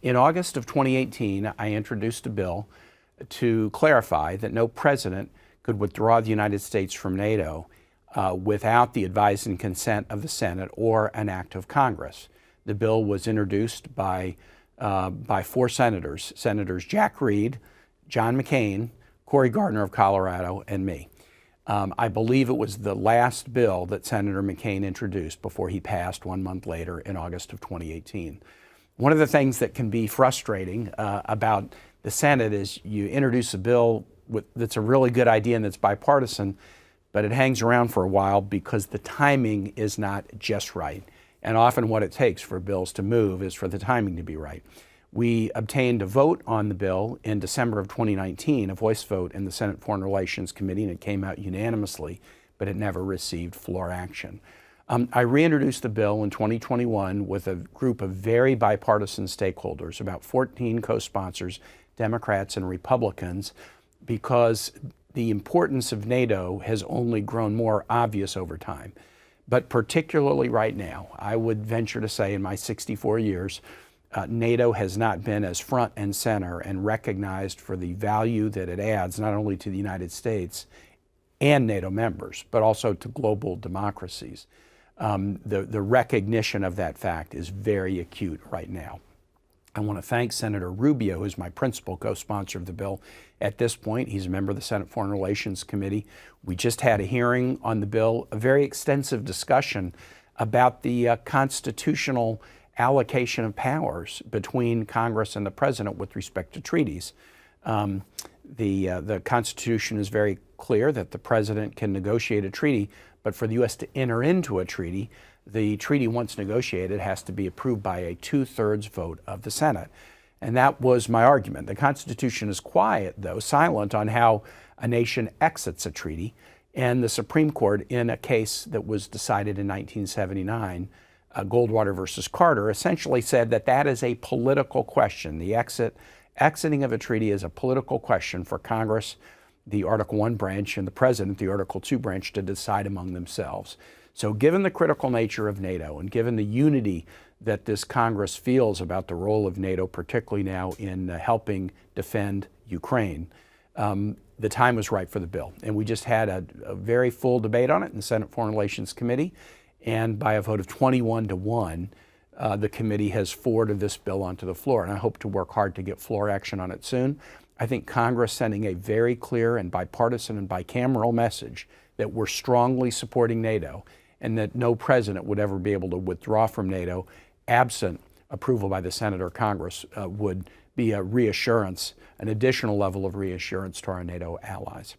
In August of 2018, I introduced a bill to clarify that no president could withdraw the United States from NATO without the advice and consent of the Senate or an act of Congress. The bill was introduced by 4 senators, Senators Jack Reed, John McCain, Cory Gardner of Colorado, and me. I believe it was the last bill that Senator McCain introduced before he passed 1 month later in August of 2018. One of the things that can be frustrating about the Senate is you introduce a bill that's a really good idea and that's bipartisan, but it hangs around for a while because the timing is not just right. And often what it takes for bills to move is for the timing to be right. We obtained a vote on the bill in December of 2019, a voice vote in the Senate Foreign Relations Committee, and it came out unanimously, but it never received floor action. I reintroduced the bill in 2021 with a group of very bipartisan stakeholders, about 14 co-sponsors, Democrats and Republicans, because the importance of NATO has only grown more obvious over time. But particularly right now, I would venture to say in my 64 years, NATO has not been as front and center and recognized for the value that it adds not only to the United States and NATO members, but also to global democracies. The recognition of that fact is very acute right now. I want to thank Senator Rubio, who's my principal co-sponsor of the bill at this point. He's a member of the Senate Foreign Relations Committee. We just had a hearing on the bill, a very extensive discussion about the constitutional allocation of powers between Congress and the President with respect to treaties. The Constitution is very clear that the President can negotiate a treaty, but for the U.S. to enter into a treaty, the treaty, once negotiated, has to be approved by a 2/3 vote of the Senate. And that was my argument. The Constitution is quiet, though, silent on how a nation exits a treaty. And the Supreme Court, in a case that was decided in 1979, Goldwater versus Carter, essentially said that that is a political question. The exiting of a treaty is a political question for Congress, the Article I branch, and the President, the Article II branch, to decide among themselves. So given the critical nature of NATO and given the unity that this Congress feels about the role of NATO, particularly now in helping defend Ukraine, the time was right for the bill. And we just had a very full debate on it in the Senate Foreign Relations Committee. And by a vote of 21-1, the committee has forwarded this bill onto the floor. And I hope to work hard to get floor action on it soon. I think Congress sending a very clear and bipartisan and bicameral message that we're strongly supporting NATO and that no president would ever be able to withdraw from NATO absent approval by the Senate or Congress would be a reassurance, an additional level of reassurance to our NATO allies.